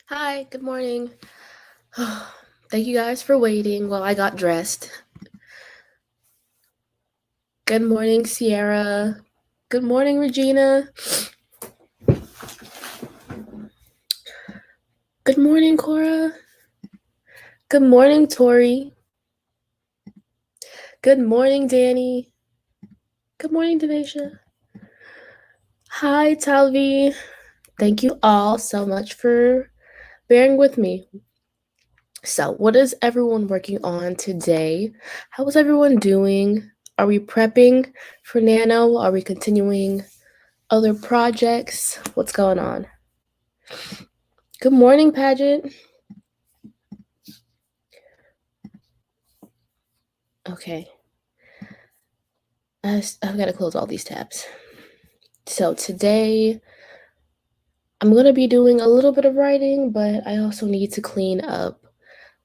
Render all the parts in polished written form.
Hi, good morning. Thank you guys for waiting while I got dressed. Good morning, Sierra. Good morning, Regina. Good morning, Cora. Good morning, Tori. Good morning, Danny. Good morning, Denisha. Hi, Talvi. Thank you all so much for bearing with me. So, what is everyone working on today? How is everyone doing? Are we prepping for Nano? Are we continuing other projects? What's going on? Good morning, Pageant. Okay. I've got to close all these tabs. So today, I'm going to be doing a little bit of writing, but I also need to clean up.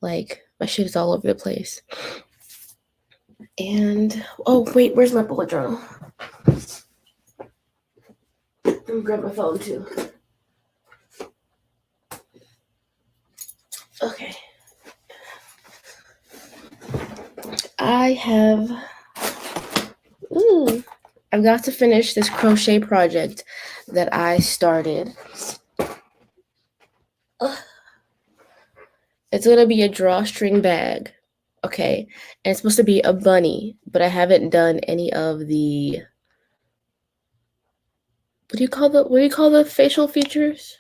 Like, my shit is all over the place. And, oh, wait, where's my bullet journal? Let me grab my phone, too. Okay. I've got to finish this crochet project that I started. It's going to be a drawstring bag. Okay. And it's supposed to be a bunny, but I haven't done any of the what do you call the facial features?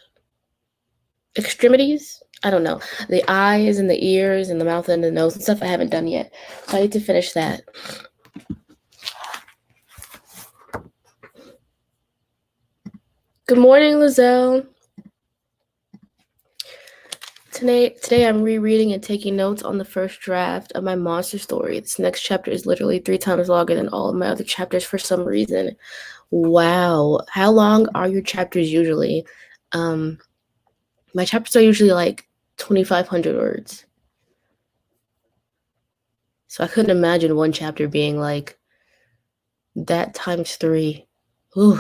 Extremities? I don't know. The eyes and the ears and the mouth and the nose and stuff I haven't done yet. So I need to finish that. Good morning, Lizelle. Today I'm rereading and taking notes on the first draft of my monster story. This next chapter is literally 3 times longer than all of my other chapters for some reason. Wow. How long are your chapters usually? My chapters are usually like 2,500 words. So I couldn't imagine one chapter being like that times 3. Ooh.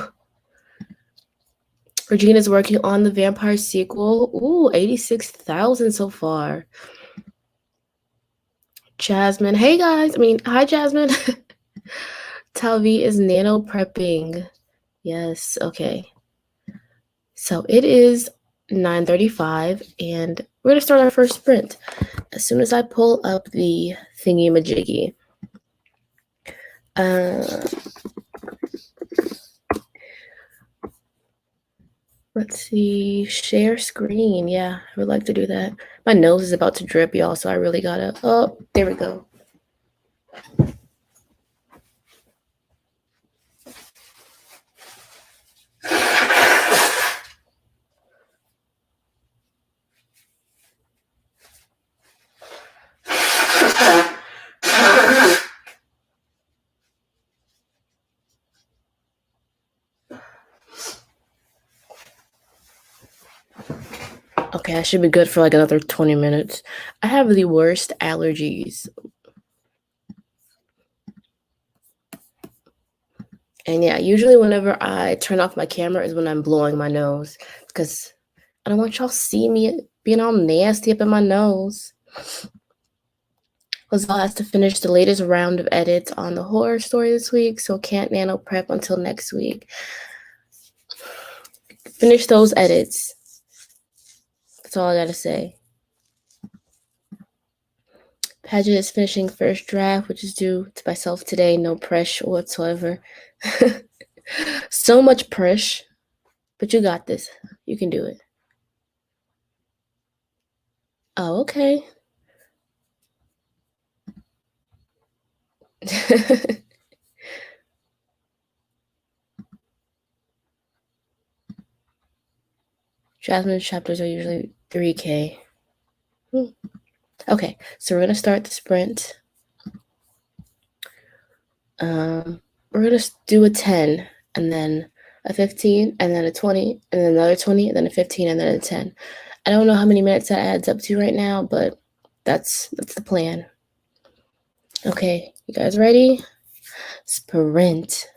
Regina's working on the vampire sequel. Ooh, 86,000 so far. Jasmine. Hey guys. Hi Jasmine. Talvi is nano prepping. Yes, okay. So it is 9:35 and we're gonna start our first sprint as soon as I pull up the thingy majiggy. Let's see, share screen. Yeah, I would like to do that. My nose is about to drip, y'all, so I really gotta, oh, there we go. Okay, I should be good for like another 20 minutes. I have the worst allergies. And yeah, usually whenever I turn off my camera is when I'm blowing my nose because I don't want y'all see me being all nasty up in my nose. Lazal has to finish the latest round of edits on the horror story this week, so can't nano prep until next week. Finish those edits. That's all I gotta say. Paget is finishing first draft, which is due to myself today. No pressure whatsoever. So much pressure, but you got this. You can do it. Oh, okay. Jasmine's chapters are usually 3K. Okay, so we're gonna start the sprint. We're gonna do a 10, and then a 15, and then a 20, and then another 20, and then a 15, and then a 10. I don't know how many minutes that adds up to right now, but that's the plan. Okay, you guys ready? Sprint.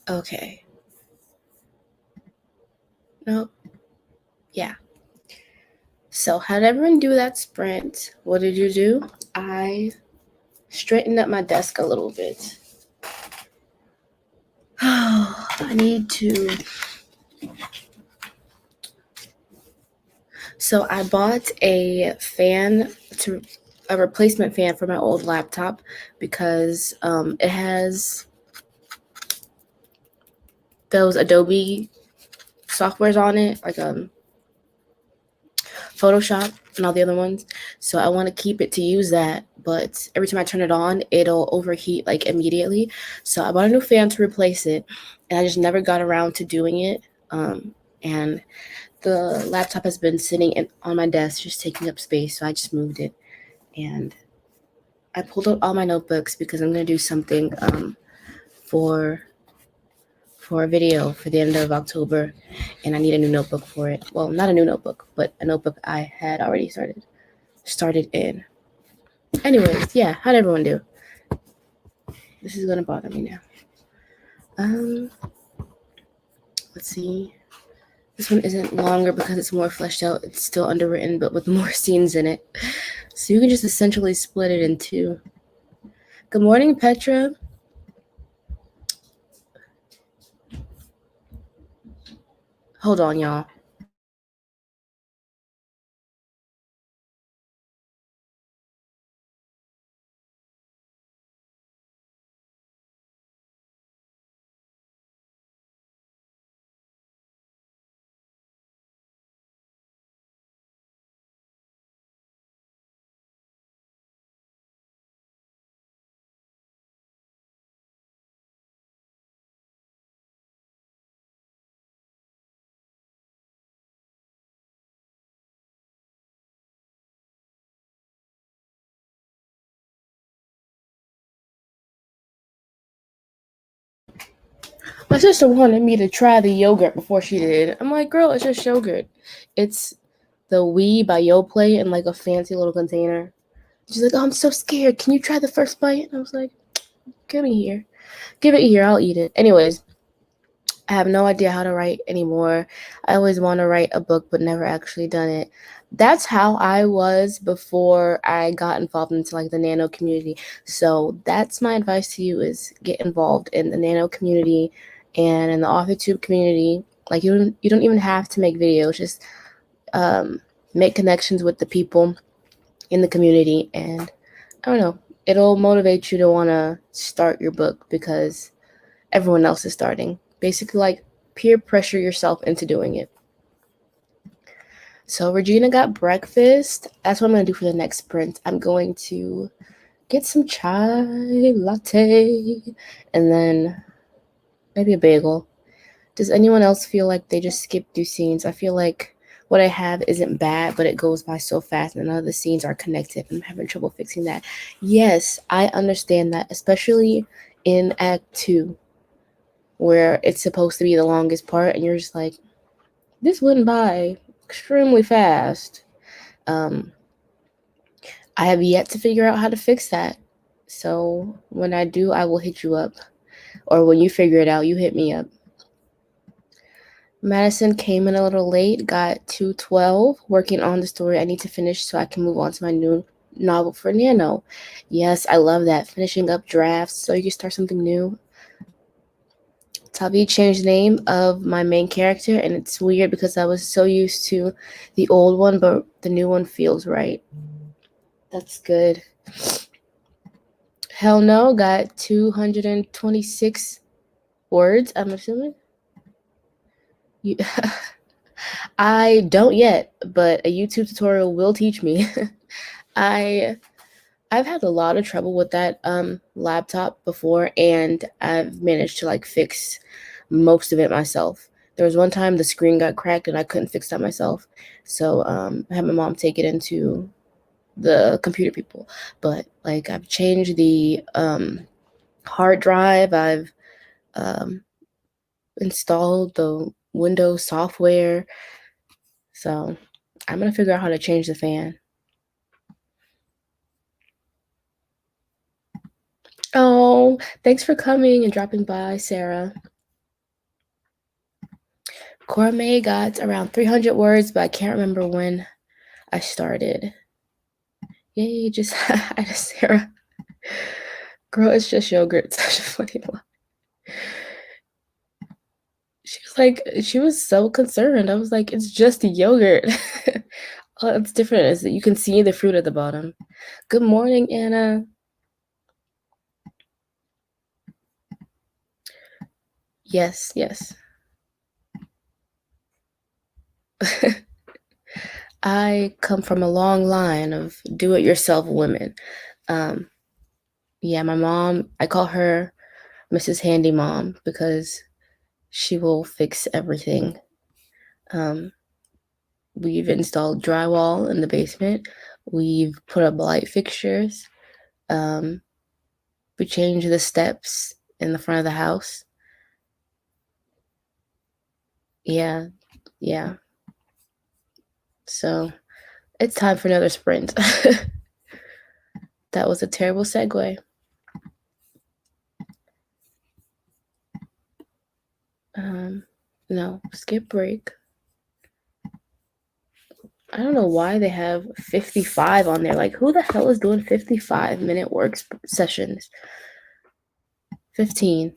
Okay. No. Yeah. So how did everyone do that sprint? What did you do? I straightened up my desk a little bit. I need to. So I bought a replacement fan for my old laptop because it has those Adobe softwares on it, like Photoshop and all the other ones. So I want to keep it to use that, but every time I turn it on, it'll overheat like immediately. So I bought a new fan to replace it, and I just never got around to doing it. And the laptop has been sitting on my desk, just taking up space. So I just moved it, and I pulled out all my notebooks because I'm gonna do something for a video for the end of October, and I need a new notebook for it. Well, not a new notebook, but a notebook I had already started in. Anyways, yeah, how'd everyone do? This is gonna bother me now. Let's see. This one isn't longer because it's more fleshed out. It's still underwritten, but with more scenes in it. So you can just essentially split it in two. Good morning, Petra. Hold on, y'all. My sister wanted me to try the yogurt before she did. I'm like, girl, it's just yogurt. It's the We by Yoplait in like a fancy little container. She's like, oh, I'm so scared. Can you try the first bite? And I was like, give it here. I'll eat it. Anyways, I have no idea how to write anymore. I always want to write a book, but never actually done it. That's how I was before I got involved into like the nano community. So that's my advice to you: is get involved in the nano community and in the AuthorTube community. Like you don't even have to make videos. Just make connections with the people in the community, and I don't know. It'll motivate you to want to start your book because everyone else is starting. Basically, like peer pressure yourself into doing it. So Regina got breakfast. That's what I'm gonna do for the next sprint. I'm going to get some chai latte and then maybe a bagel. Does anyone else feel like they just skip through scenes? I feel like what I have isn't bad, but it goes by so fast and none of the scenes are connected. I'm having trouble fixing that. Yes, I understand that, especially in Act 2, where it's supposed to be the longest part, and you're just like, this went by extremely fast. I have yet to figure out how to fix that. So when I do, I will hit you up. Or when you figure it out, you hit me up. Madison came in a little late, got 2:12, working on the story I need to finish so I can move on to my new novel for Nano. Yes, I love that. Finishing up drafts so you can start something new. Tavi changed the name of my main character, and it's weird because I was so used to the old one, but the new one feels right. That's good. Hell no, got 226 words, I'm assuming. You, I don't yet, but a YouTube tutorial will teach me. I I've had a lot of trouble with that laptop before, and I've managed to like fix most of it myself. There was one time the screen got cracked and I couldn't fix that myself, so I had my mom take it into the computer people. But like I've changed the hard drive, I've um, installed the Windows software, so I'm gonna figure out how to change the fan. Oh, thanks for coming and dropping by, Sarah. Gourmet got around 300 words, but I can't remember when I started. Yay, just hi to Sarah. Girl, it's just yogurt. Such a funny line. She was so concerned. I was like, it's just yogurt. Oh, it's different is that you can see the fruit at the bottom. Good morning, Anna. Yes, yes. I come from a long line of do-it-yourself women. Um, yeah, my mom, I call her Mrs. Handy Mom because she will fix everything. Um, we've installed drywall in the basement. We've put up light fixtures. Um, we changed the steps in the front of the house. Yeah, yeah. So it's time for another sprint. That was a terrible segue. Um, no, skip break. I don't know why they have 55 on there. Like, who the hell is doing 55-minute work sessions? 15.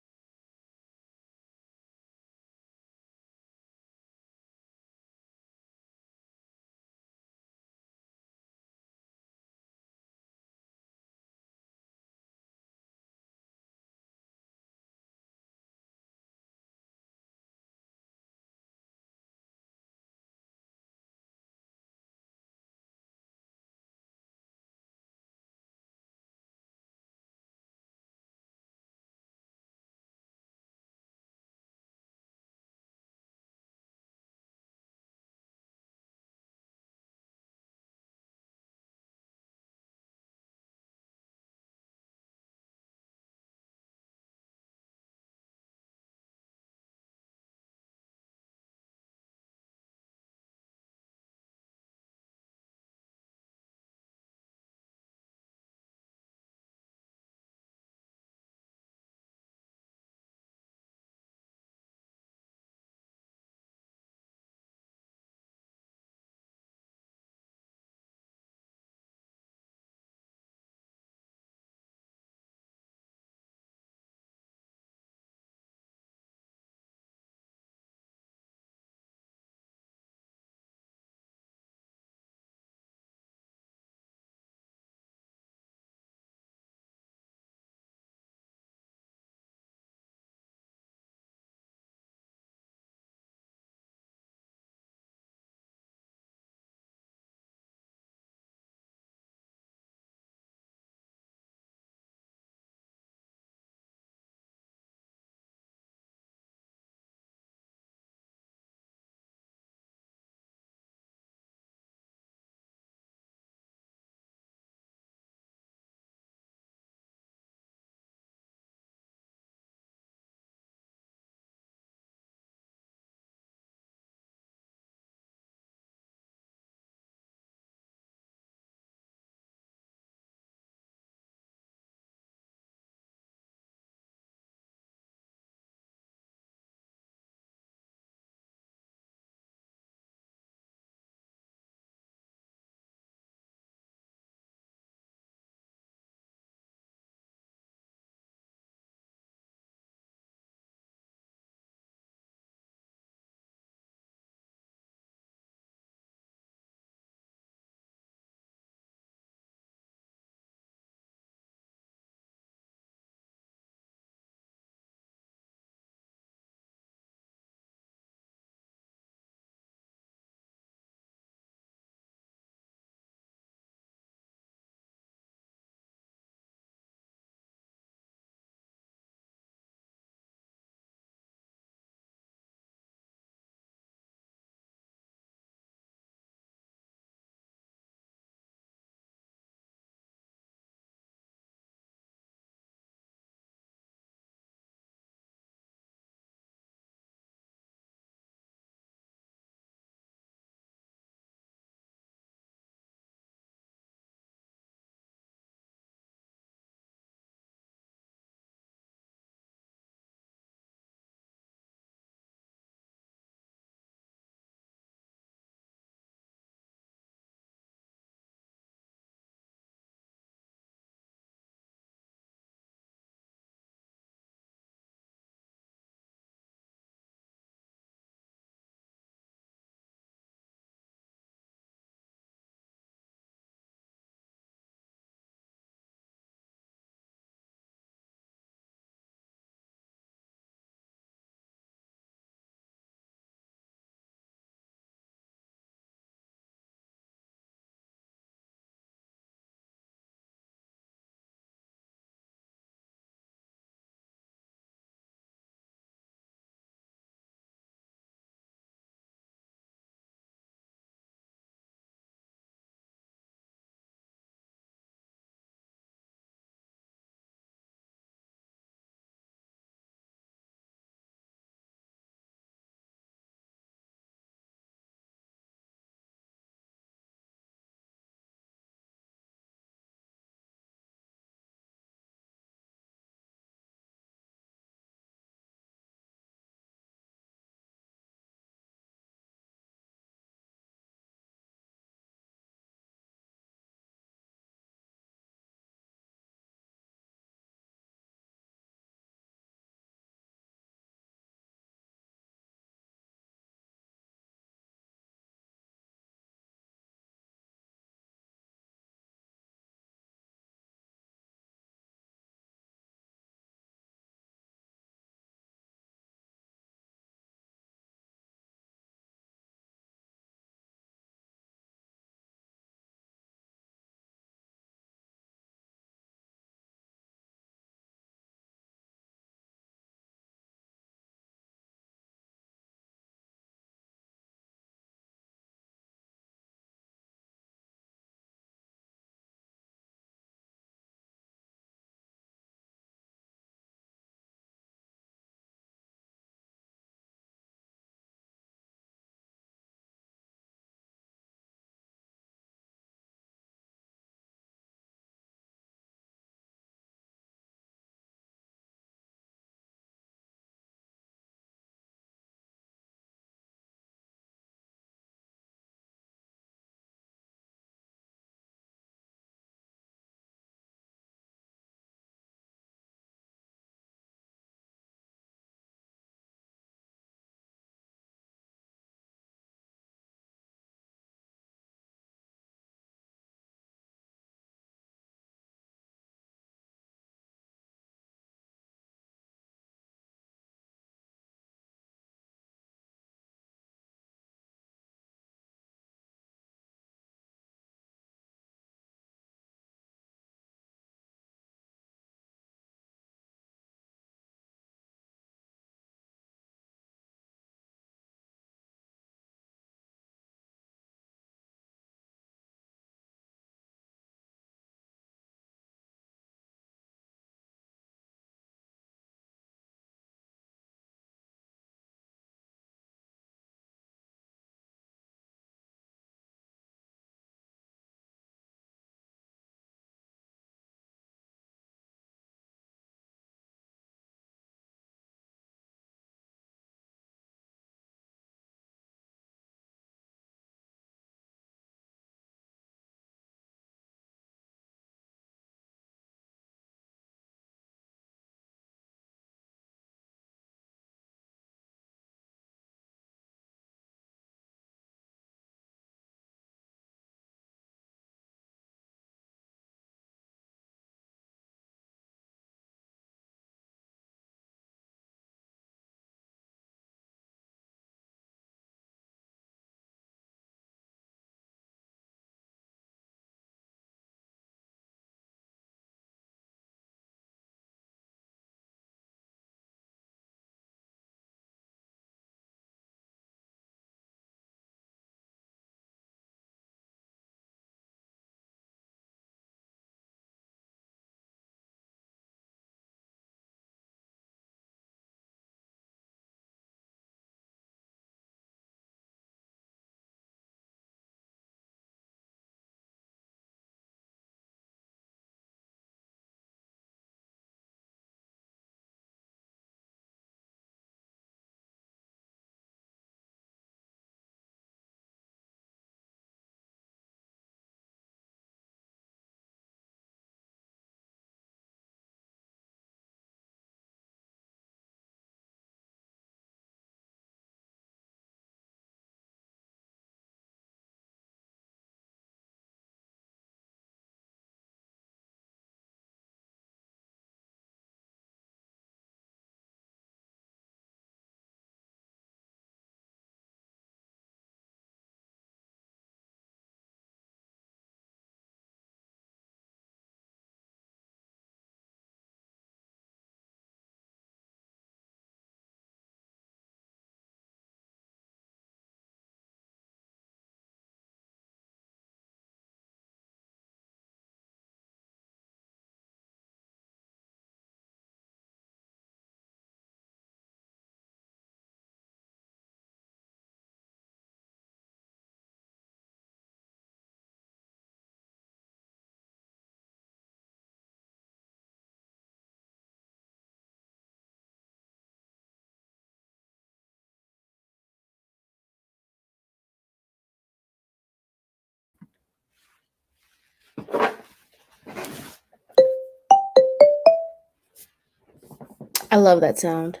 I love that sound.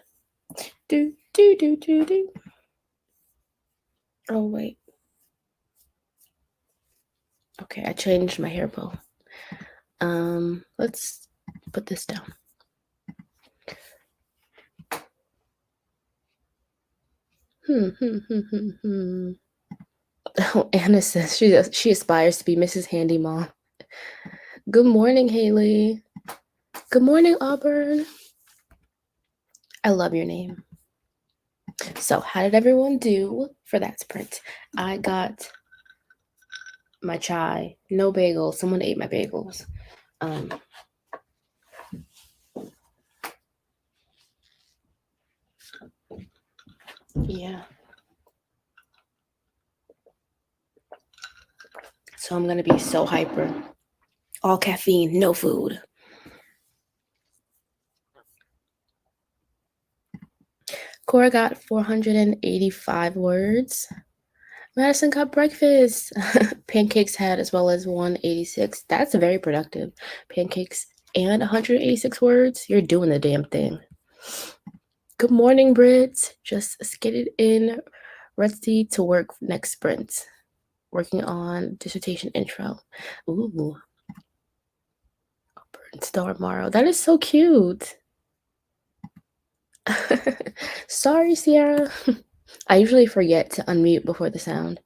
Do, do, do, do, do. Oh, wait. Okay, I changed my hair bow. Let's put this down. Oh, Anna says she aspires to be Mrs. Handy Mom. Good morning, Haley. Good morning, Auburn. I love your name. So, how did everyone do for that sprint? I got my chai, no bagels. Someone ate my bagels. Yeah. So I'm gonna be so hyper. All caffeine, no food. Cora got 485 words. Madison got breakfast. Pancakes had as well as 186. That's very productive. Pancakes and 186 words. You're doing the damn thing. Good morning, Brits. Just skidded in, ready to work next sprint. Working on dissertation intro. Ooh. Star Morrow. That is so cute. Sorry, Sierra. I usually forget to unmute before the sound.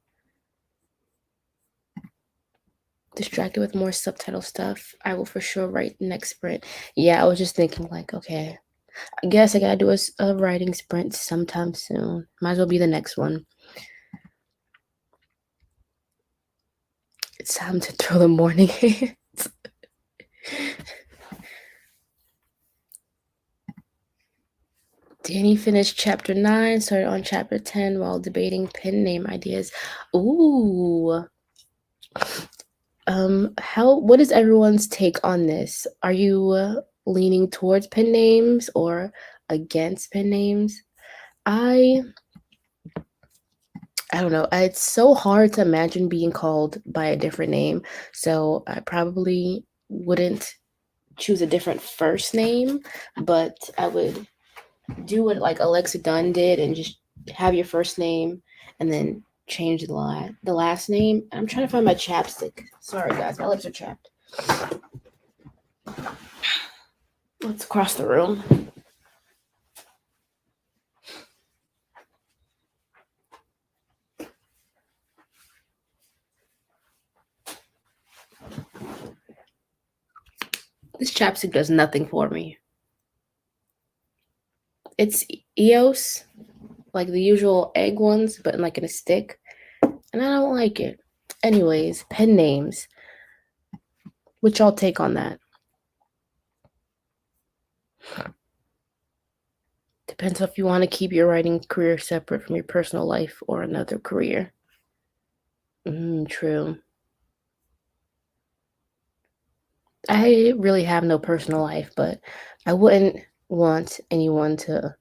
Distracted with more subtitle stuff. I will for sure write next sprint. Yeah, I was just thinking like, okay, I guess I gotta do a writing sprint sometime soon. Might as well be the next one. It's time to throw the morning hands. Danny finished chapter 9, started on chapter 10 while debating pen name ideas. Ooh. What is everyone's take on this? Are you leaning towards pen names or against pen names? I don't know. It's so hard to imagine being called by a different name. So I probably wouldn't choose a different first name, but I would do what like Alexa Dunn did and just have your first name and then change the last name. I'm trying to find my chapstick. Sorry guys, my lips are chapped. Let's cross the room. This chapstick does nothing for me. It's EOS, like the usual egg ones, but like in a stick. And I don't like it. Anyways, pen names. Which y'all take on that? Depends if you want to keep your writing career separate from your personal life or another career. True. I really have no personal life, but I wouldn't want anyone to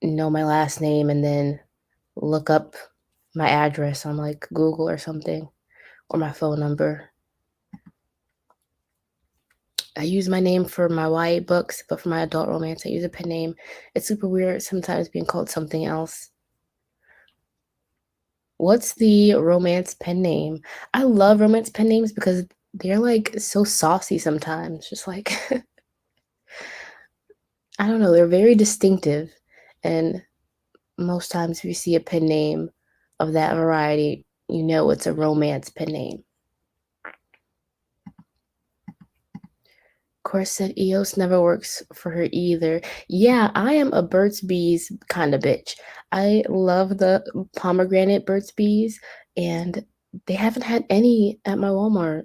know my last name and then look up my address on like Google or something, or my phone number. I use my name for my YA books, but for my adult romance, I use a pen name. It's super weird sometimes being called something else. What's the romance pen name? I love romance pen names because they're like so saucy sometimes. Just like, I don't know, they're very distinctive. And most times if you see a pen name of that variety, you know it's a romance pen name. Course said EOS never works for her either. Yeah, I am a Burt's Bees kind of bitch. I love the pomegranate Burt's Bees, and they haven't had any at my Walmart.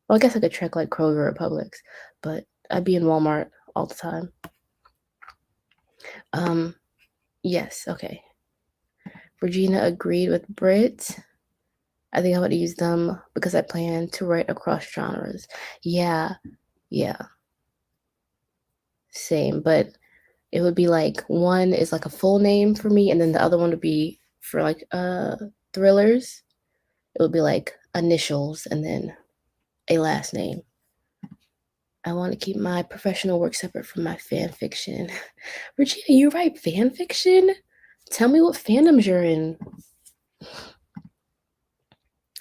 Well, I guess I could check like Kroger or Publix, but I'd be in Walmart all the time. Yes, okay. Regina agreed with Brit. I think I'm going to use them because I plan to write across genres. Yeah. Same, but it would be like one is like a full name for me, and then the other one would be for like thrillers. It would be like initials and then a last name. I want to keep my professional work separate from my fan fiction. Regina, you write fan fiction? Tell me what fandoms you're in.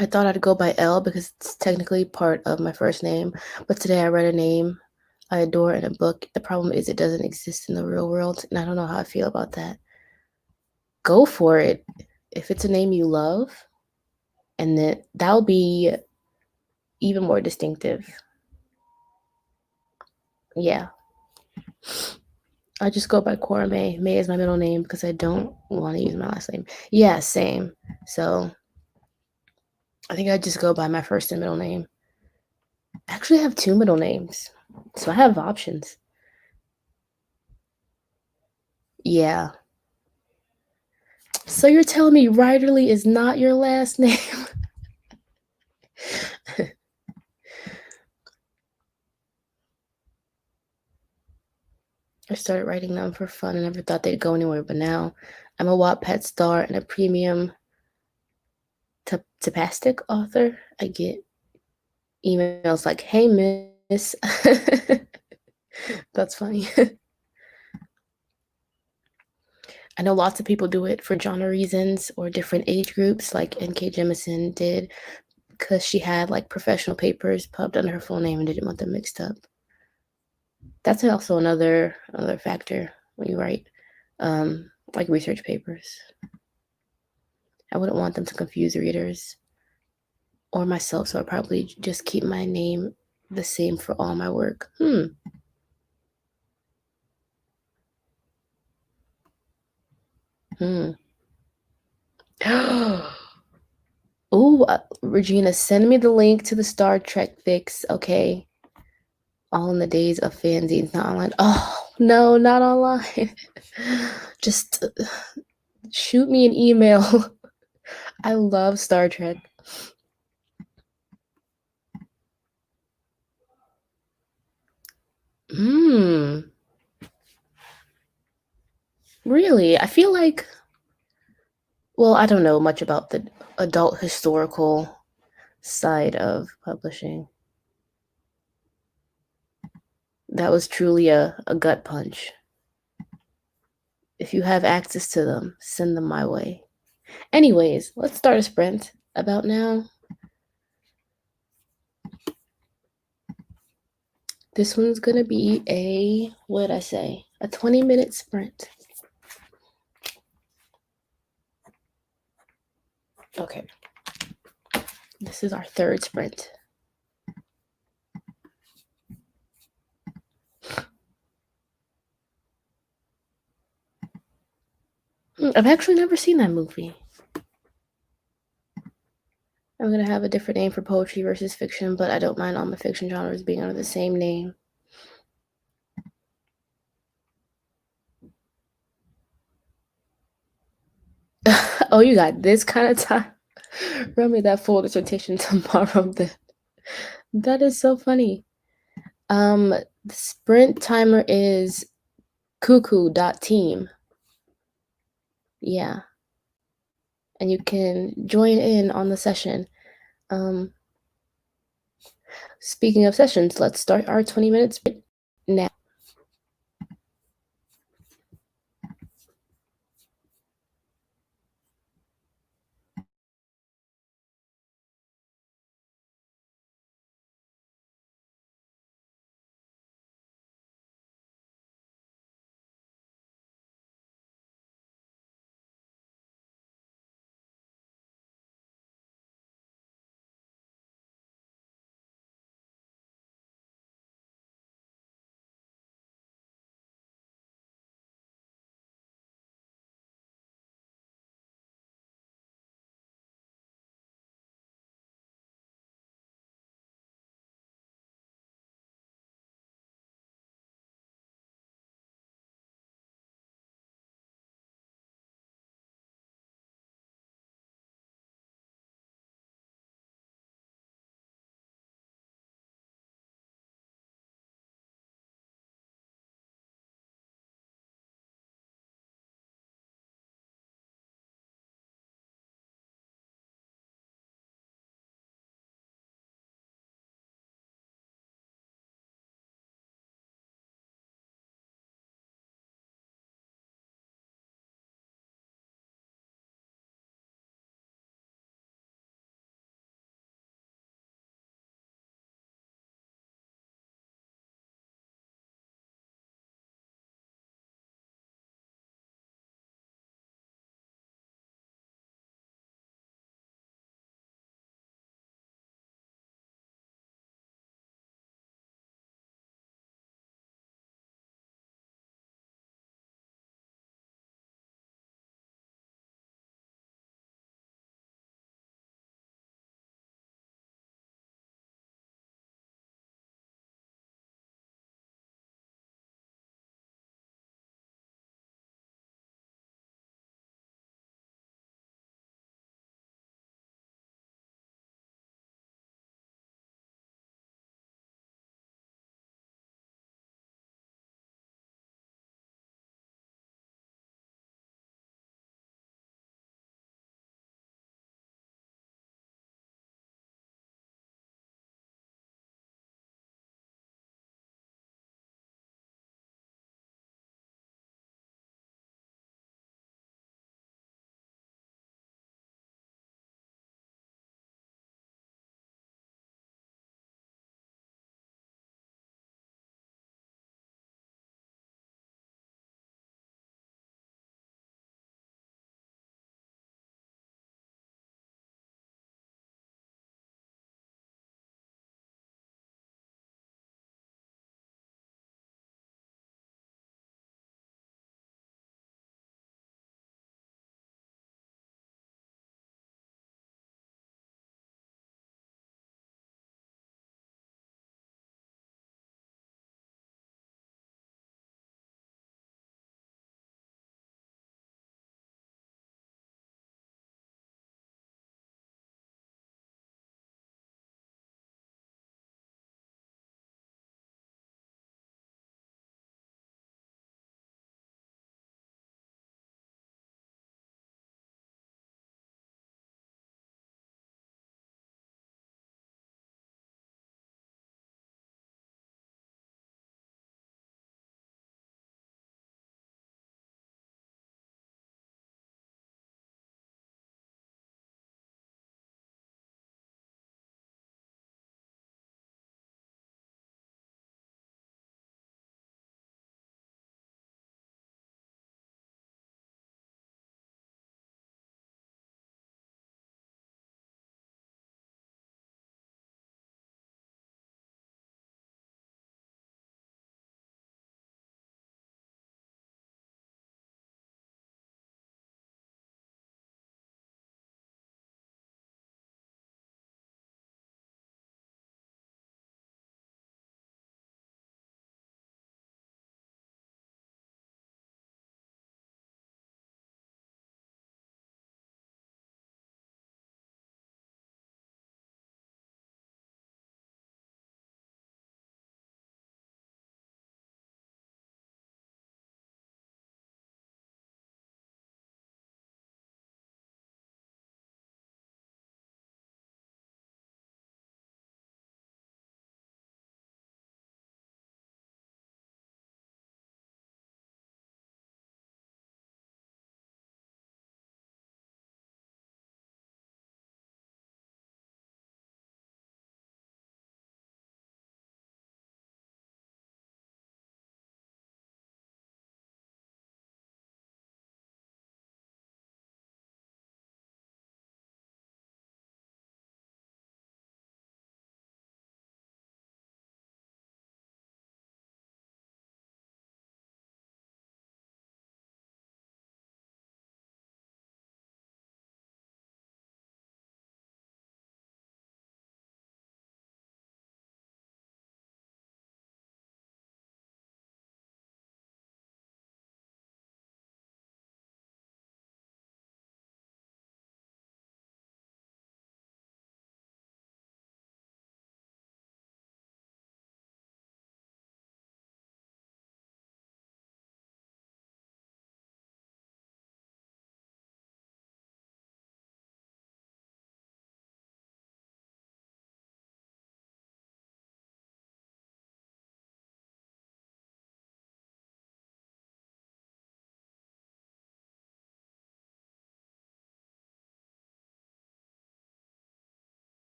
I thought I'd go by L because it's technically part of my first name, but today I read a name I adore in a book. The problem is it doesn't exist in the real world, and I don't know how I feel about that. Go for it. If it's a name you love, and that'll be even more distinctive. Yeah. I just go by Cora May. May is my middle name because I don't want to use my last name. Yeah, same. So I think I just go by my first and middle name. Actually, I have two middle names, so I have options. Yeah. So you're telling me Ryderly is not your last name? I started writing them for fun and never thought they'd go anywhere, but now I'm a Wattpad star and a premium Tapastic author. I get emails like, "Hey, miss." That's funny. I know lots of people do it for genre reasons or different age groups, like N.K. Jemisin did, because she had like professional papers pubbed under her full name and didn't want them mixed up. That's also another factor when you write like research papers. I wouldn't want them to confuse readers or myself, so I'd probably just keep my name the same for all my work. Oh, Regina, send me the link to the Star Trek fix, okay? All in the days of fanzines, not online. Oh, no, not online. Just shoot me an email. I love Star Trek. Really? I feel like, well, I don't know much about the adult historical side of publishing. That was truly a gut punch. If you have access to them, send them my way. Anyways, let's start a sprint about now. This one's going to be what did I say? A 20-minute sprint. Okay. This is our third sprint. I've actually never seen that movie. I'm going to have a different name for poetry versus fiction, but I don't mind all my fiction genres being under the same name. Oh, you got this kind of time? Run me that full dissertation tomorrow then. That is so funny. The sprint timer is cuckoo.team. Yeah. And you can join in on the session. Speaking of sessions, let's start our 20 minutes now.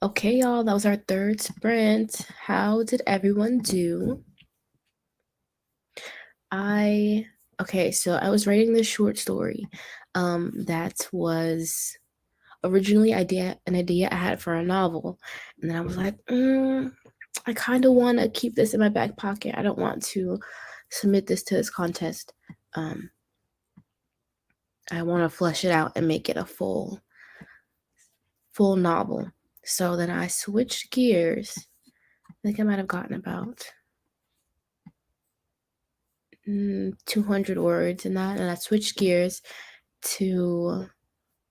Okay, y'all, that was our third sprint. How did everyone do? So I was writing this short story that was originally an idea I had for a novel. And then I was like, I kind of want to keep this in my back pocket. I don't want to submit this to this contest. I want to flesh it out and make it a full novel. So then I switched gears. I think I might have gotten about 200 words in that, and I switched gears to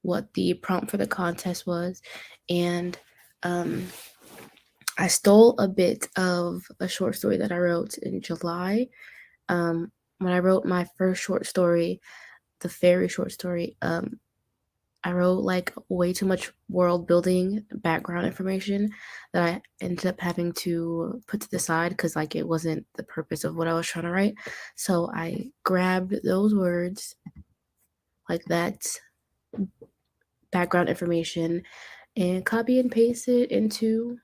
what the prompt for the contest was, and I stole a bit of a short story that I wrote in July. When I wrote my first short story, the fairy short story, I wrote like way too much world building background information that I ended up having to put to the side because like it wasn't the purpose of what I was trying to write. So I grabbed those words, like that background information, and copy and paste it into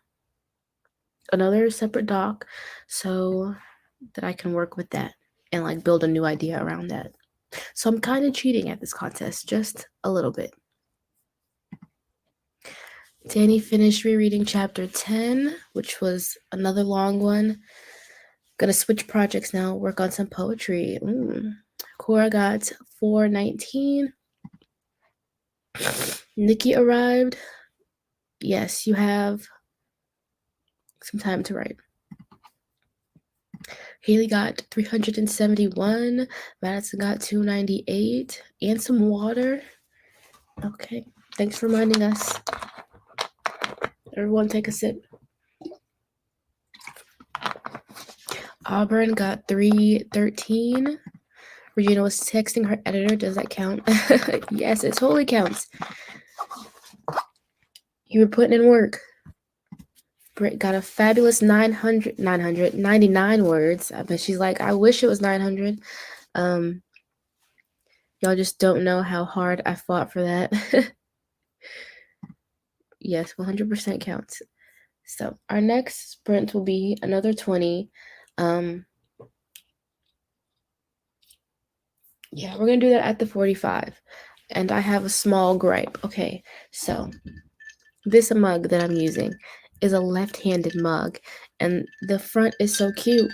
another separate doc so that I can work with that and like build a new idea around that. So I'm kind of cheating at this contest, just a little bit. Danny finished rereading chapter 10, which was another long one. Gonna switch projects now, work on some poetry. Cora got 419. Nikki arrived. Yes, you have some time to write. Haley got 371. Madison got 298. And some water. Okay, thanks for reminding us. Everyone take a sip. Auburn got 313. Regina was texting her editor. Does that count? Yes, it totally counts. You were putting in work. Britt got a fabulous 999 words. I bet she's like, I wish it was 900. Y'all just don't know how hard I fought for that. Yes, 100% counts. So our next sprint will be another 20. Yeah, we're gonna do that at the 45. And I have a small gripe. Okay, so this mug that I'm using is a left-handed mug, and the front is so cute.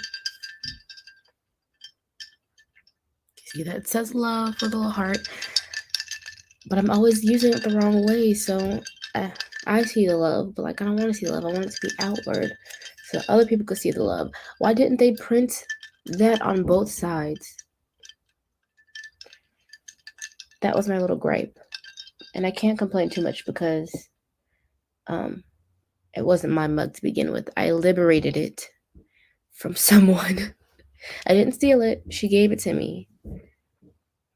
See that? It says love with a little heart, but I'm always using it the wrong way, so I see the love, but like I don't want to see the love. I want it to be outward so other people could see the love. Why didn't they print that on both sides? That was my little gripe. And I can't complain too much because it wasn't my mug to begin with. I liberated it from someone. I didn't steal it. She gave it to me.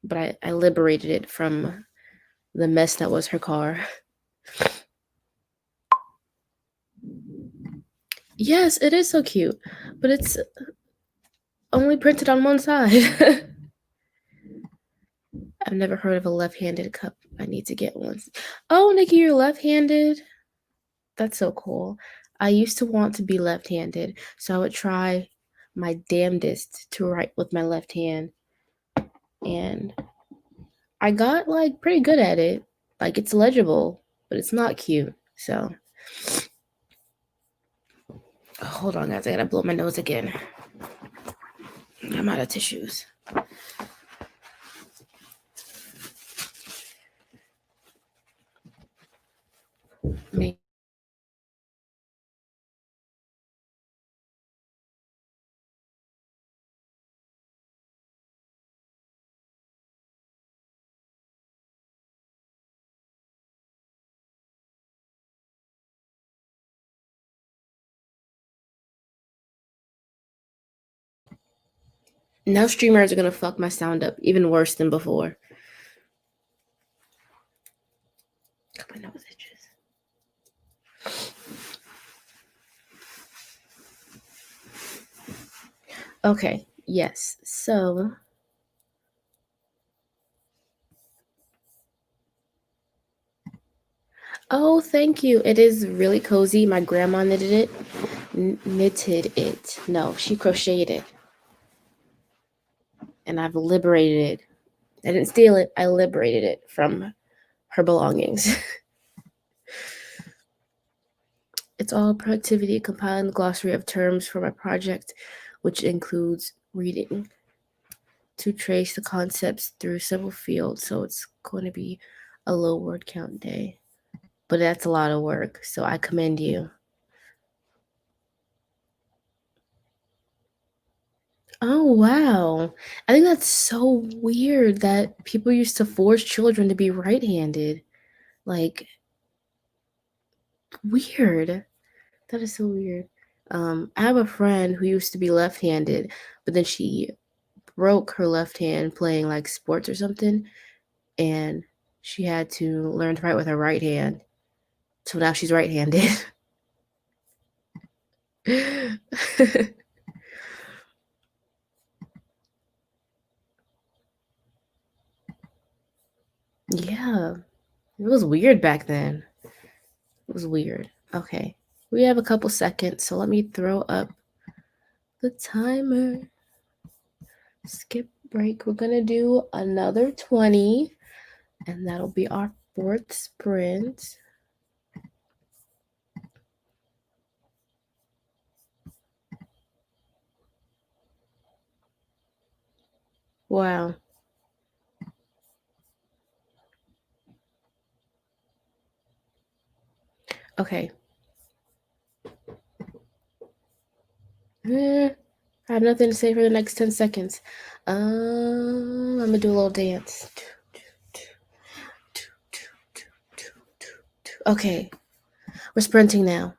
But I liberated it from the mess that was her car. Yes, it is so cute. But it's only printed on one side. I've never heard of a left-handed cup. I need to get one. Oh, Nikki, you're left-handed? That's so cool. I used to want to be left-handed, so I would try my damnedest to write with my left hand. And I got like pretty good at it. Like it's legible, but it's not cute. So hold on, guys. I gotta blow my nose again. I'm out of tissues. Me. Now streamers are gonna fuck my sound up even worse than before. My nose itches. Okay, yes. So Oh, thank you. It is really cozy. My grandma knitted it. Knitted it. No, she crocheted it. And I've liberated it. I didn't steal it. I liberated it from her belongings. It's all productivity, compiling the glossary of terms for my project, which includes reading to trace the concepts through several fields. So it's going to be a low word count day. But that's a lot of work. So I commend you. Oh, wow. I think that's so weird that people used to force children to be right handed. Like, weird. That is so weird. I have a friend who used to be left handed, but then she broke her left hand playing like sports or something, and she had to learn to write with her right hand. So now she's right handed. Yeah, it was weird back then. It was weird. Okay, we have a couple seconds, so let me throw up the timer. Skip break. We're gonna do another 20, and that'll be our fourth sprint. Wow. Okay. I have nothing to say for the next 10 seconds. I'm gonna do a little dance. Okay, we're sprinting now.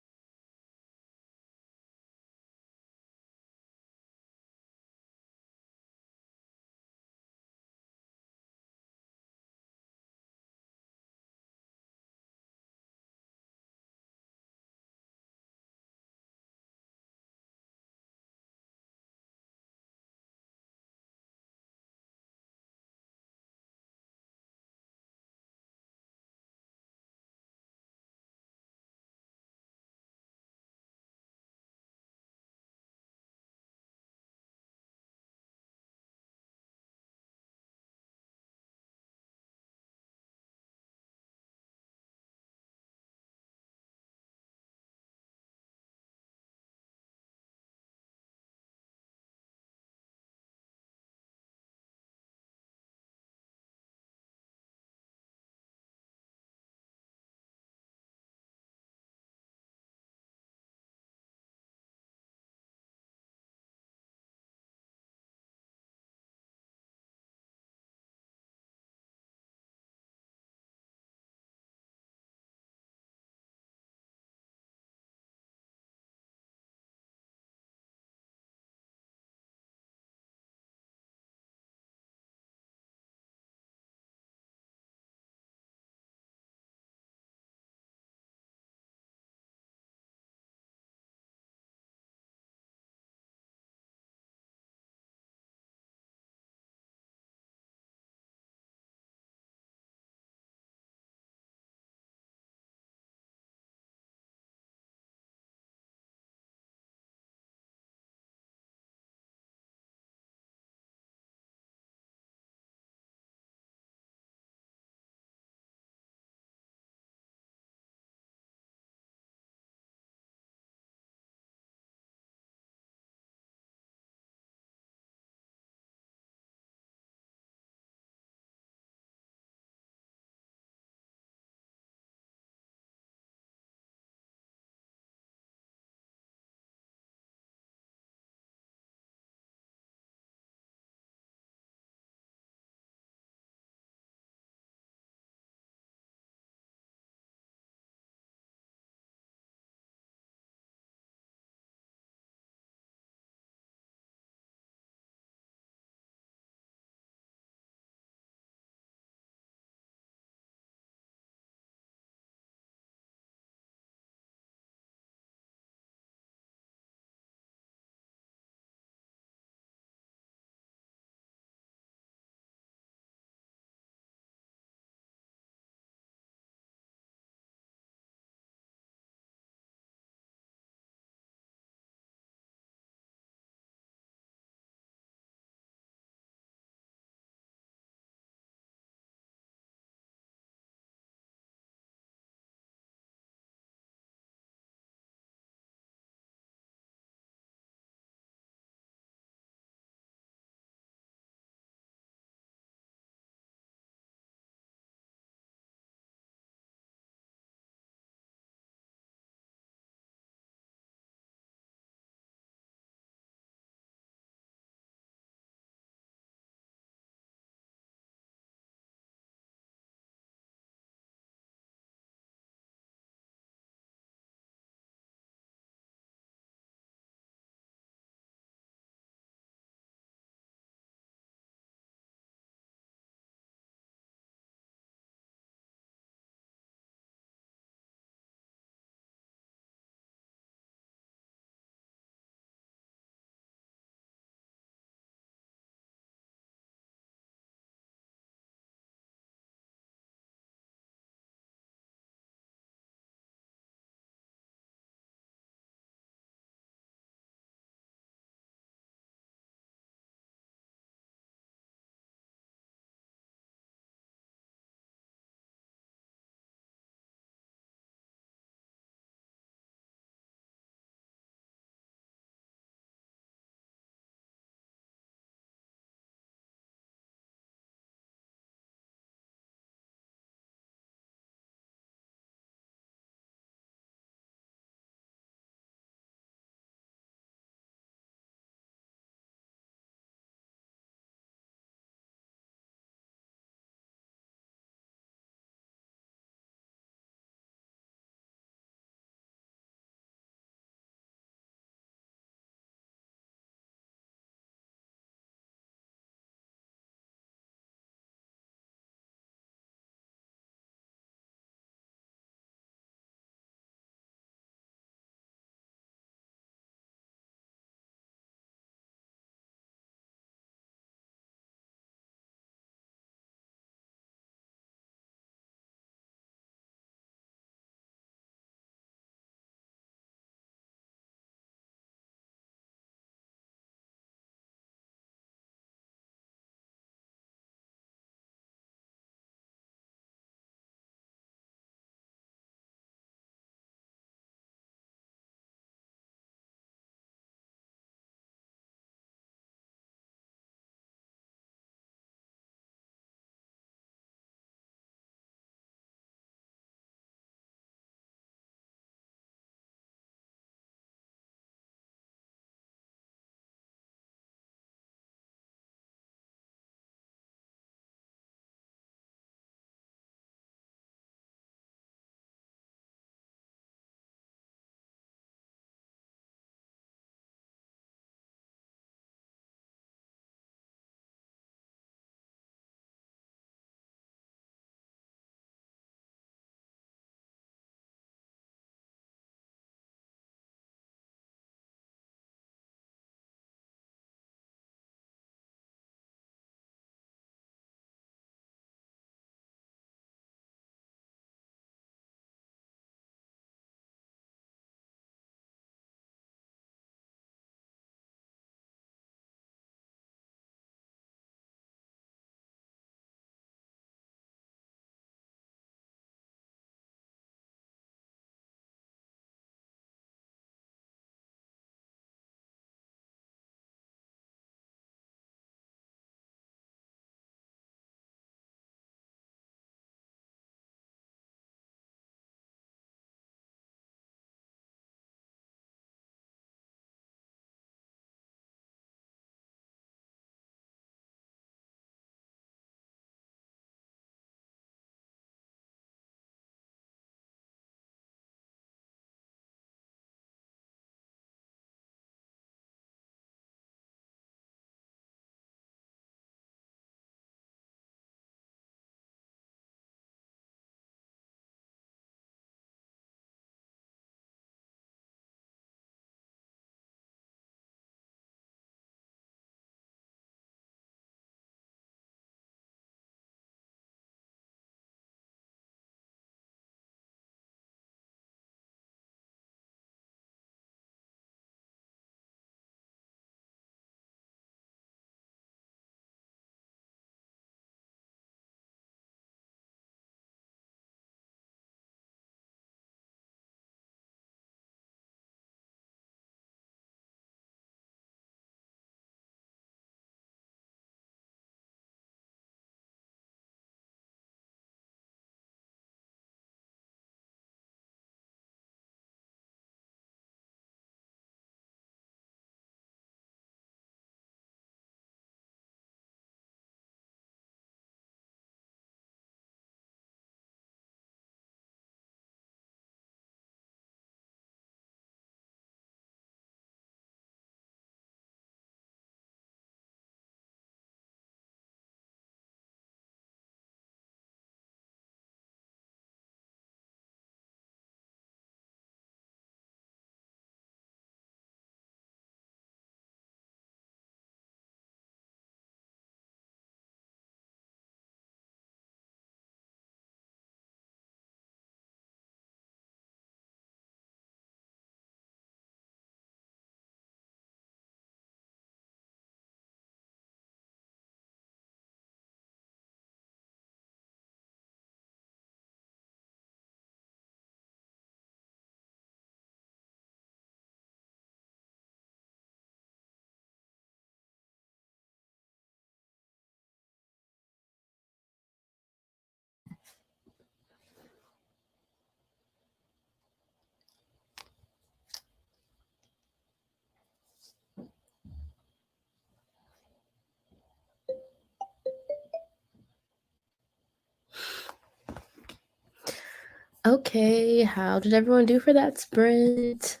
Okay, how did everyone do for that sprint?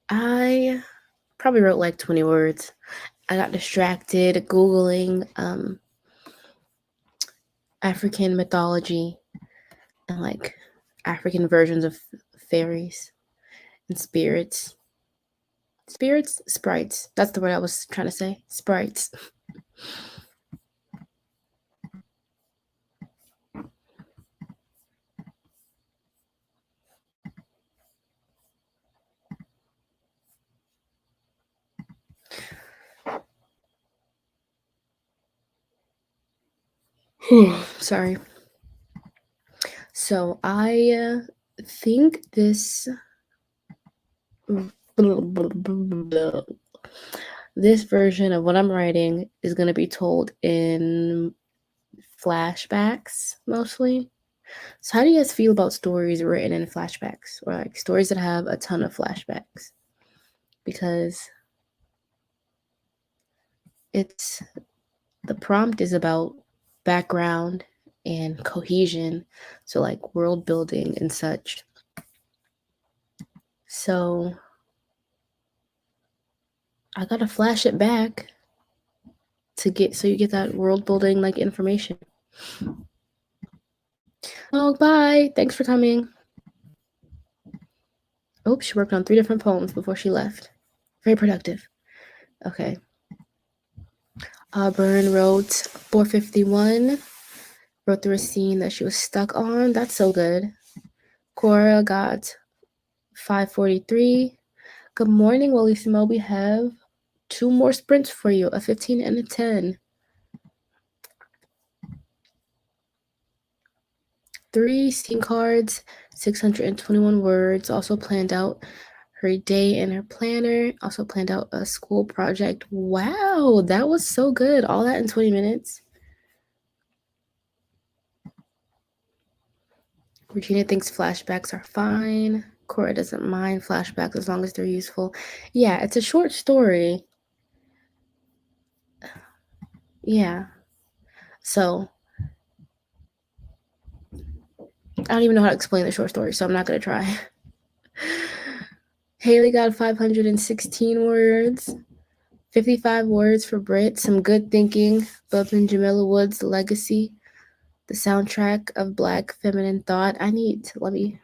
I probably wrote like 20 words. I got distracted Googling African mythology and like African versions of fairies and spirits. Spirits? Sprites. That's the word I was trying to say. Sprites. Sorry. So I think this version of what I'm writing is going to be told in flashbacks mostly. So how do you guys feel about stories written in flashbacks, or like stories that have a ton of flashbacks? Because the prompt is about background and cohesion, so like world building and such. So I gotta flash it back so you get that world building like information. Oh, bye. Thanks for coming. Oops, she worked on 3 different poems before she left. Very productive. Okay. Auburn wrote 451. Wrote through a scene that she was stuck on. That's so good. Cora got 543. Good morning, Wallissimo. We have 2 more sprints for you, a 15 and a 10. 3 scene cards, 621 words. Also planned out her day in her planner. Also planned out a school project. Wow, that was so good. All that in 20 minutes. Regina thinks flashbacks are fine. Cora doesn't mind flashbacks as long as they're useful. Yeah, it's a short story. Yeah. So I don't even know how to explain the short story, so I'm not going to try. Haley got 516 words. 55 words for Brit. Some good thinking. Built in Jamila Woods' legacy. The soundtrack of Black feminine thought. Let me see.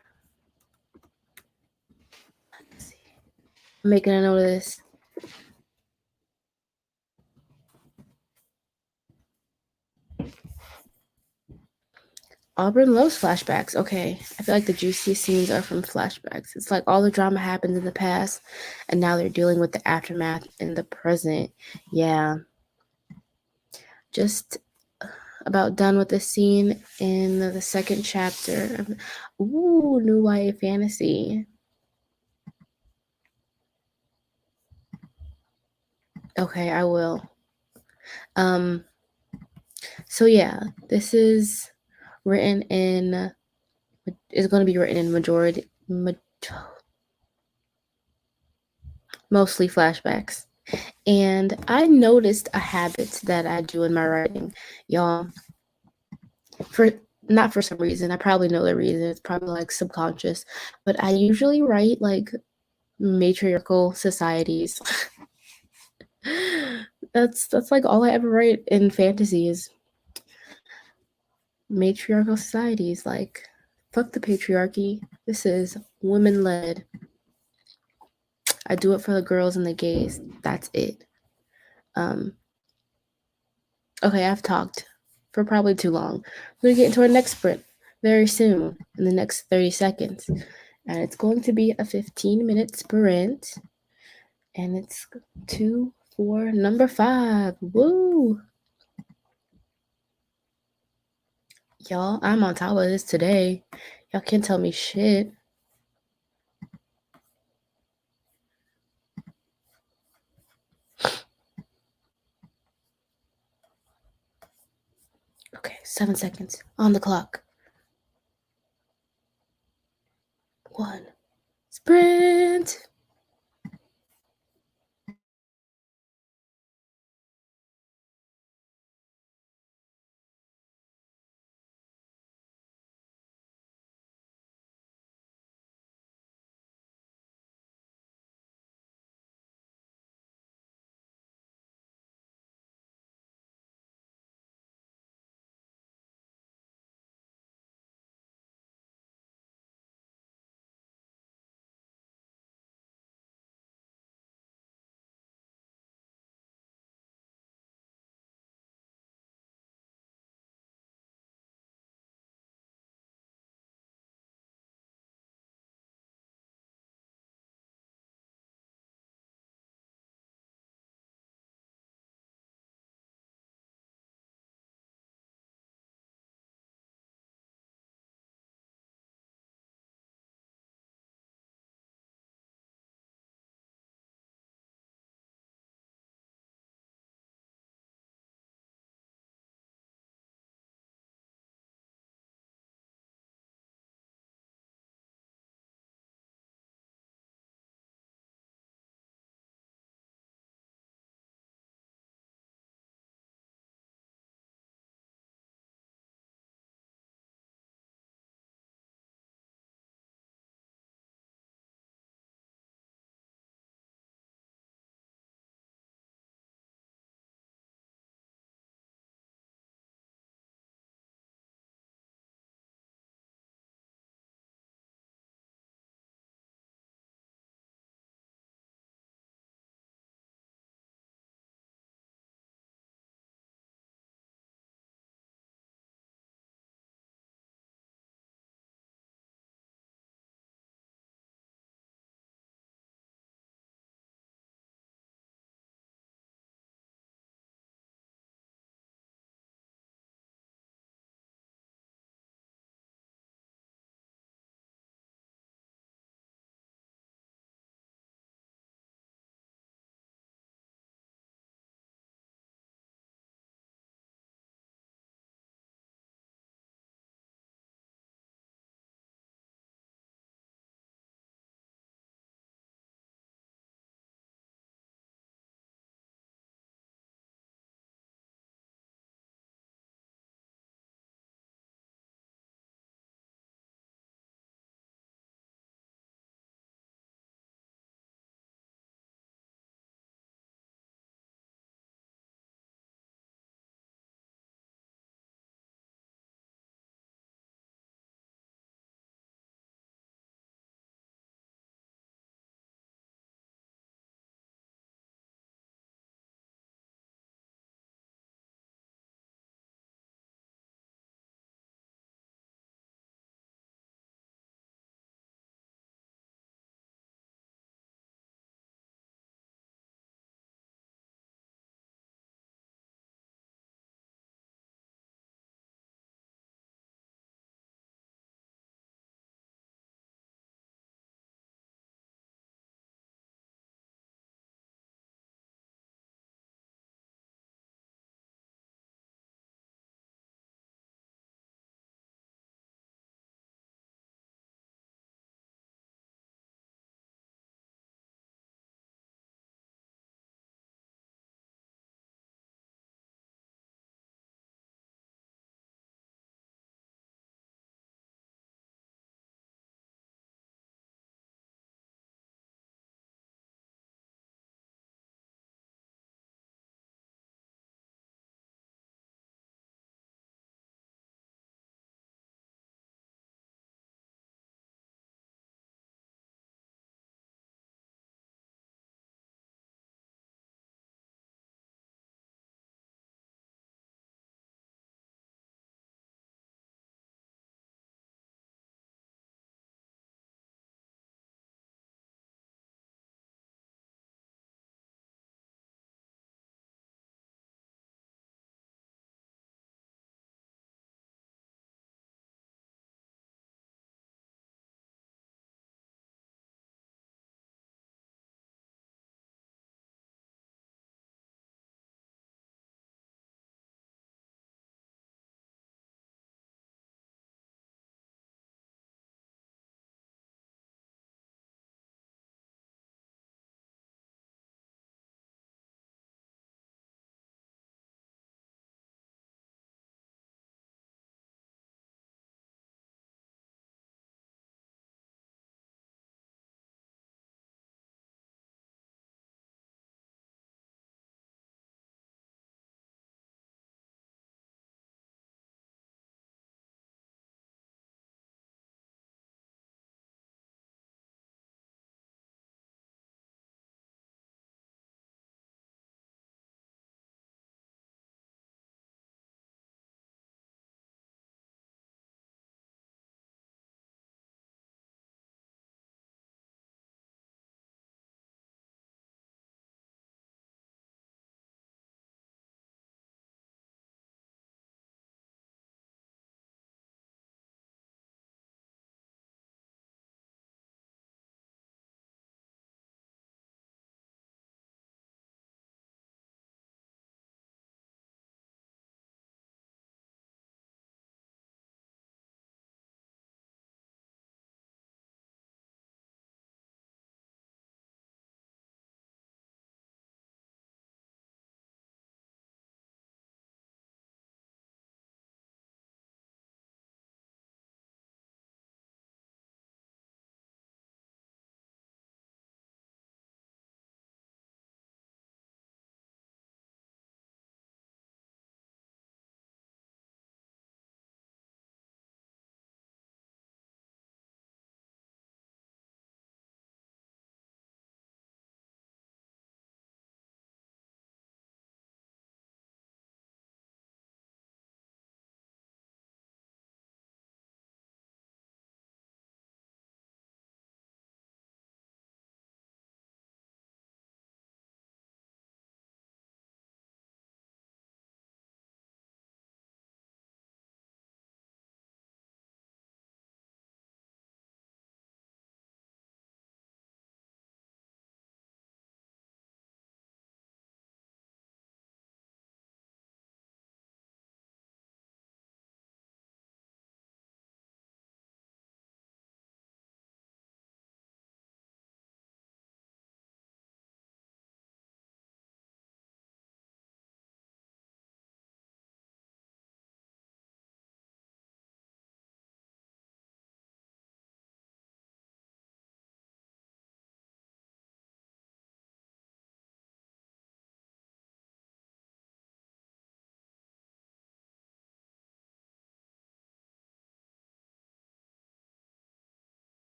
I'm making a note of this. Auburn loves flashbacks. Okay. I feel like the juiciest scenes are from flashbacks. It's like all the drama happens in the past, and now they're dealing with the aftermath in the present. Yeah. Just about done with the scene in the second chapter. Ooh, new YA fantasy. Okay, I will. So yeah, this is written in is going to be written in mostly flashbacks. And I noticed a habit that I do in my writing, y'all. For not for some reason, I probably know the reason. It's probably like subconscious, but I usually write like matriarchal societies. That's like all I ever write in fantasy is matriarchal societies. Like, fuck the patriarchy. This is women led. I do it for the girls and the gays. That's it. Okay, I've talked for probably too long. We're gonna get into our next sprint very soon in the next 30 seconds. And it's going to be a 15-minute sprint. And it's 2 for number 5. Woo! Y'all, I'm on top of this today. Y'all can't tell me shit. Okay, 7 seconds on the clock. 1. Sprint!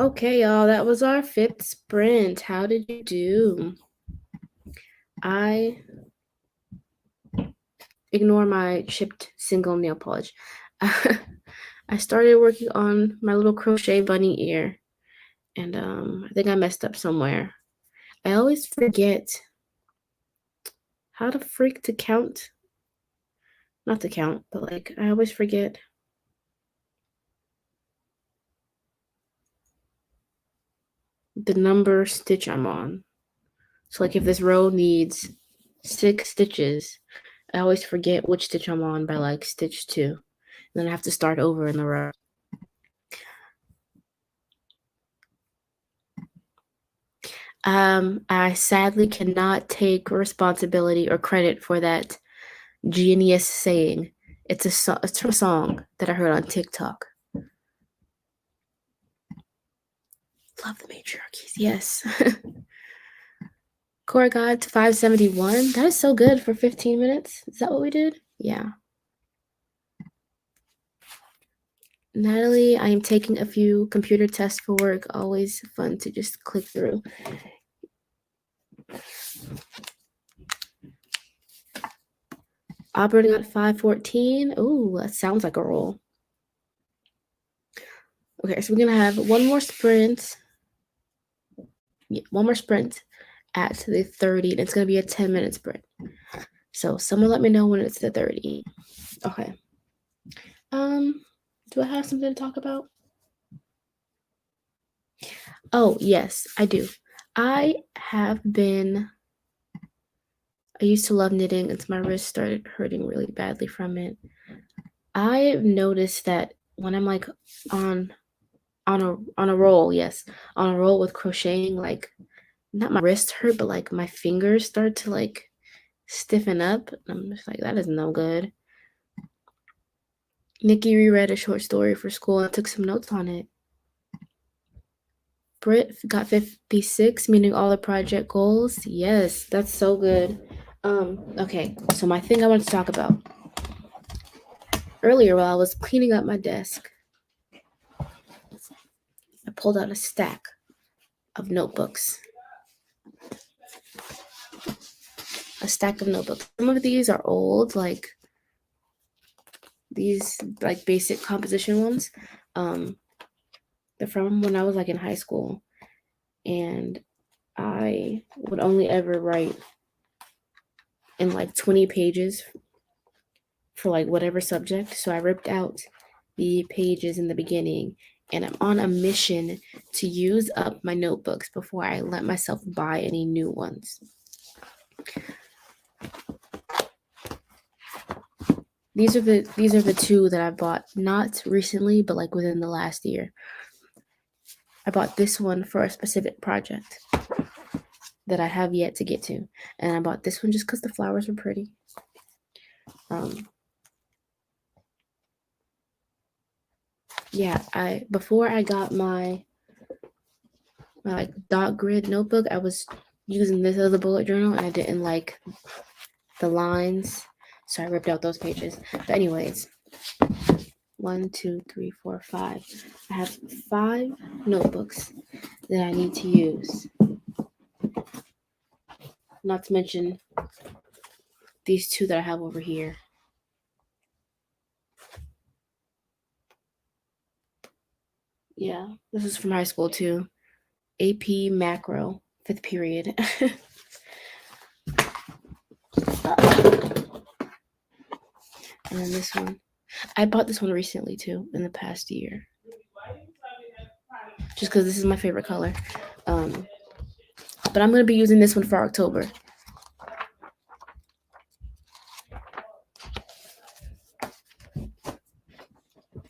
Okay, y'all, that was our 5th sprint. How did you do? I ignore my chipped single nail polish. I started working on my little crochet bunny ear, and I think I messed up somewhere. I always forget how to freak to count. Not to count, but like I always forget the number stitch I'm on. So like if this row needs 6 stitches, I always forget which stitch I'm on by like stitch 2. And then I have to start over in the row. I sadly cannot take responsibility or credit for that genius saying. It's from a song that I heard on TikTok. Love the matriarchies, yes. Core got to 571. That is so good for 15 minutes. Is that what we did? Yeah. Natalie, I am taking a few computer tests for work. Always fun to just click through. Operating at 514. Ooh, that sounds like a roll. Okay, so we're gonna have one more sprint. Yeah, one more sprint at the 30, and it's gonna be a 10-minute sprint. So someone let me know when it's the 30. Okay. Do I have something to talk about? Oh, yes, I do. I used to love knitting until my wrist started hurting really badly from it. I've noticed that when I'm like on a roll, yes, on a roll with crocheting, like not my wrist hurt, but like my fingers start to like stiffen up. I'm just like, that is no good. Nikki reread a short story for school and took some notes on it. Britt got 56, meeting all the project goals. Yes, that's so good. Okay, so my thing I wanted to talk about. Earlier while I was cleaning up my desk, I pulled out a stack of notebooks. Some of these are old, like these like basic composition ones. They're from when I was like in high school, and I would only ever write in like 20 pages for like whatever subject. So I ripped out the pages in the beginning, and I'm on a mission to use up my notebooks before I let myself buy any new ones. These are the two that I bought, not recently, but like within the last year. I bought this one for a specific project that I have yet to get to, and I bought this one just because the flowers are pretty. Before I got my like dot grid notebook, I was using this as a bullet journal, and I didn't like the lines, so I ripped out those pages. But anyways, 1, 2, 3, 4, 5. I have 5 notebooks that I need to use. Not to mention these 2 that I have over here. Yeah, this is from high school too. AP Macro, 5th period. And then this one. I bought this one recently too, in the past year. Just because this is my favorite color. But I'm going to be using this one for October.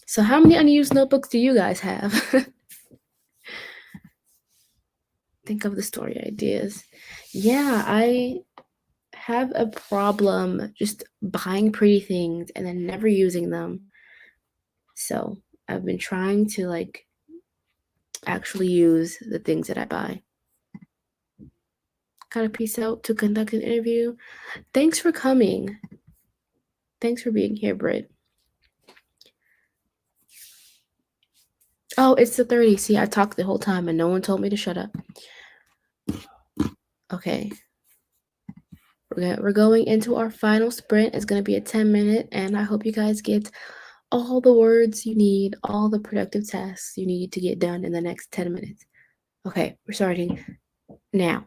So how many unused notebooks do you guys have? Think of the story ideas. Yeah, I have a problem just buying pretty things and then never using them. So I've been trying to like actually use the things that I buy. Gotta peace out to conduct an interview. Thanks for coming. Thanks for being here, Britt. Oh, it's the 30. See, I talked the whole time and no one told me to shut up. Okay. We're going into our final sprint. It's going to be a 10-minute, and I hope you guys get all the words you need, all the productive tasks you need to get done in the next 10 minutes. Okay, we're starting now.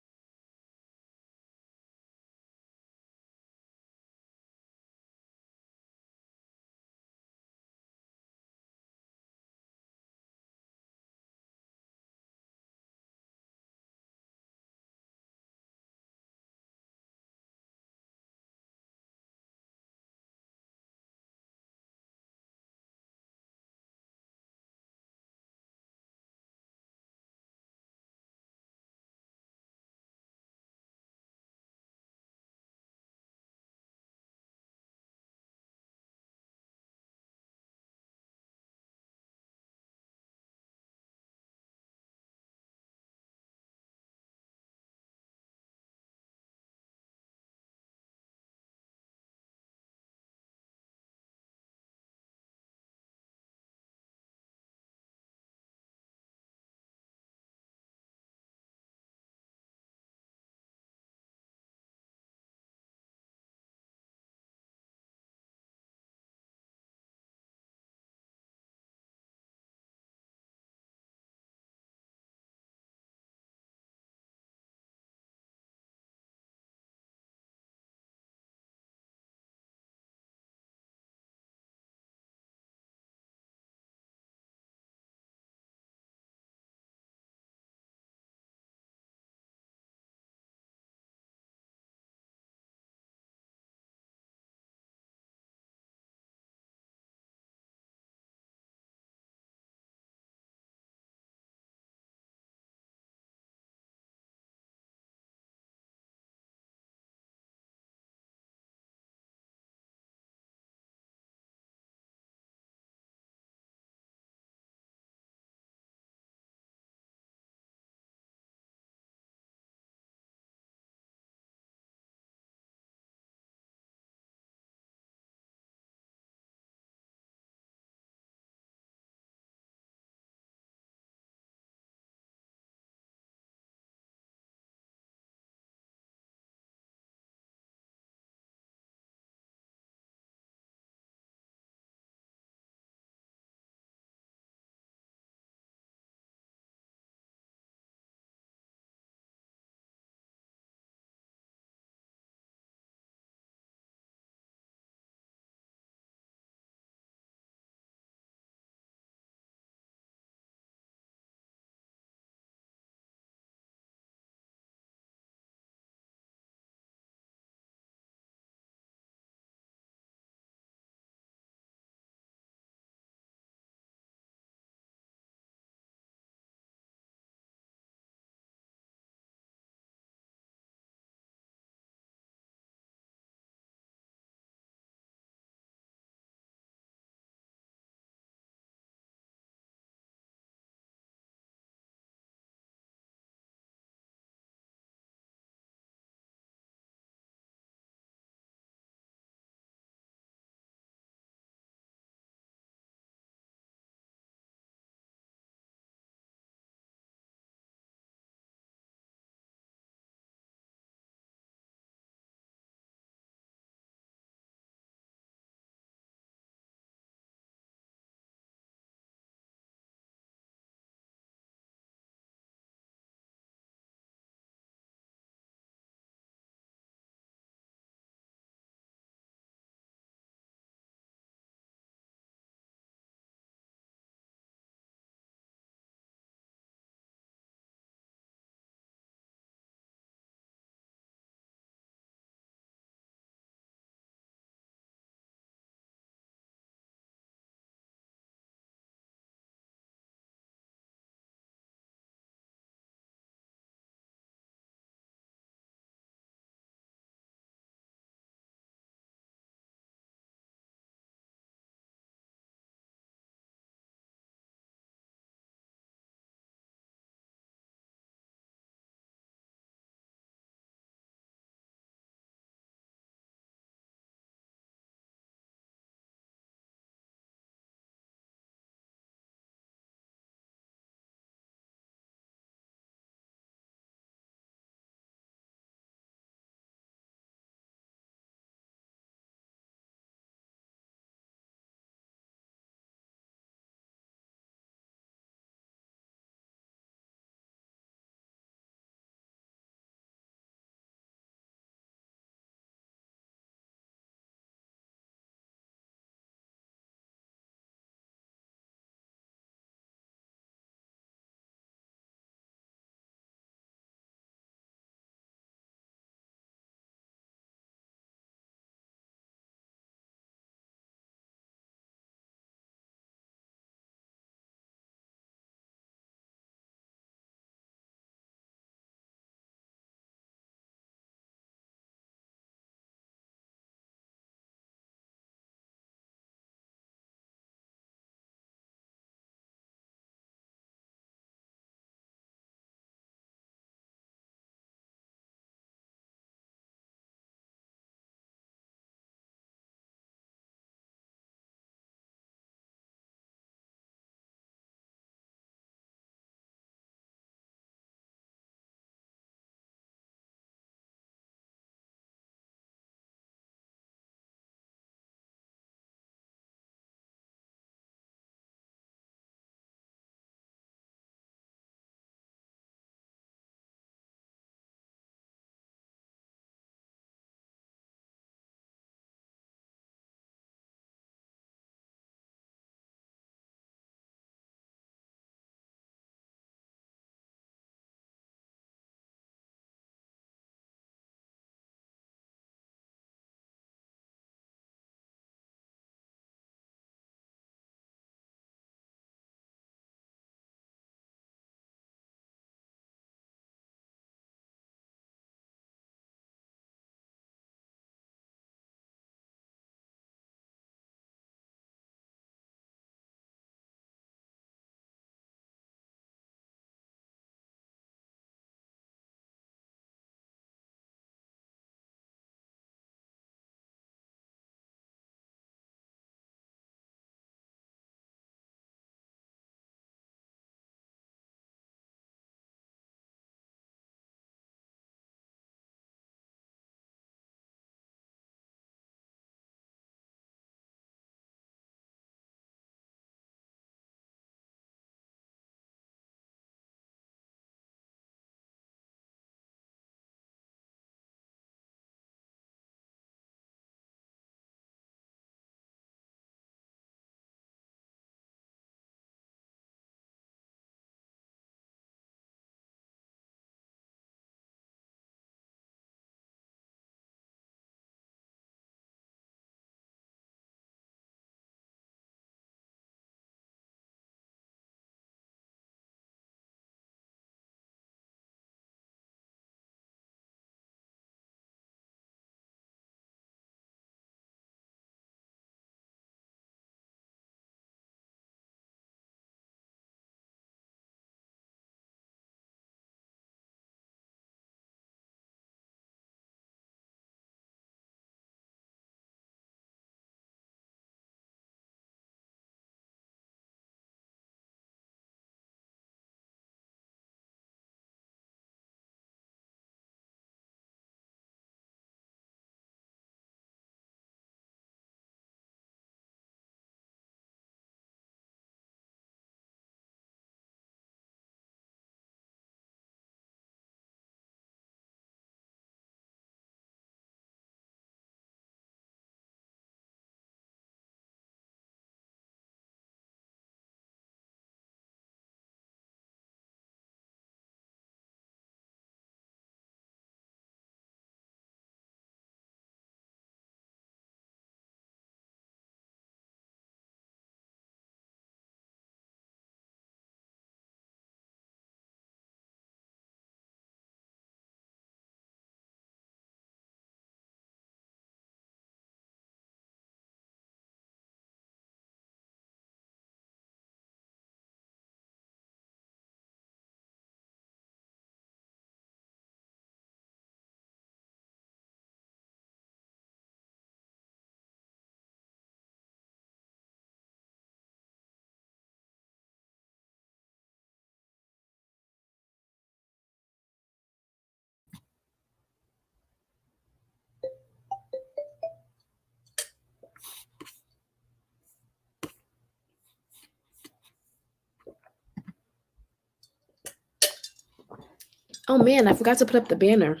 Oh man, I forgot to put up the banner.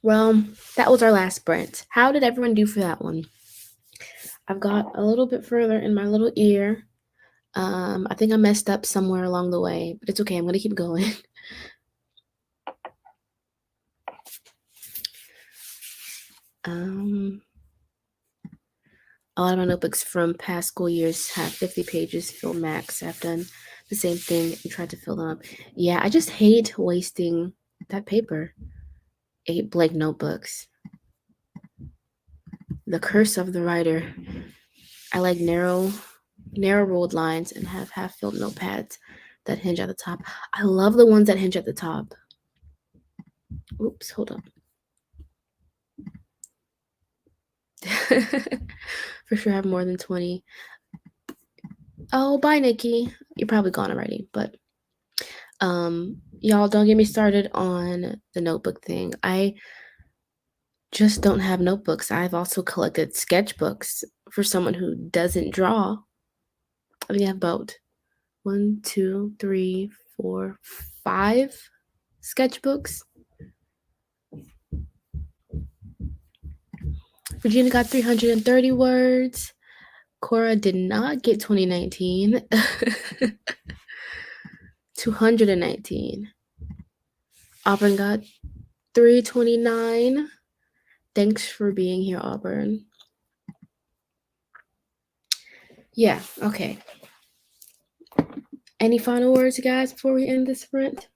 Well, that was our last sprint. How did everyone do for that one? I've got a little bit further in my little ear. I think I messed up somewhere along the way, but it's okay. I'm gonna keep going. A lot of my notebooks from past school years have 50 pages, fill max. I've done the same thing and tried to fill them up. Yeah, I just hate wasting that paper. 8 blank notebooks. The curse of the writer. I like narrow ruled lines and have half-filled notepads that hinge at the top. I love the ones that hinge at the top. Oops, hold on. For sure have more than 20. Oh, bye, Nikki. You're probably gone already, but y'all don't get me started on the notebook thing. I just don't have notebooks. I've also collected sketchbooks for someone who doesn't draw. I think I have about 1, 2, 3, 4, 5 sketchbooks. Regina got 330 words. Cora did not get 2019. 219. Auburn got 329. Thanks for being here, Auburn. Yeah, okay. Any final words, guys, before we end this sprint,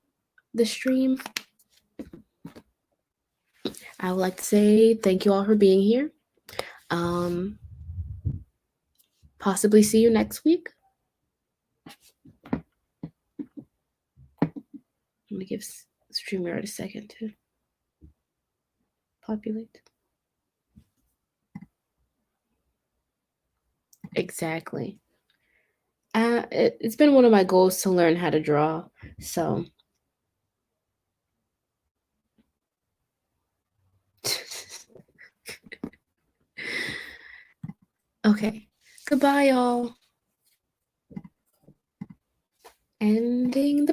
the stream? I would like to say thank you all for being here. Possibly see you next week. I'm gonna give StreamYard a second to populate. Exactly. It's been one of my goals to learn how to draw, so. Okay. Goodbye, y'all. Ending the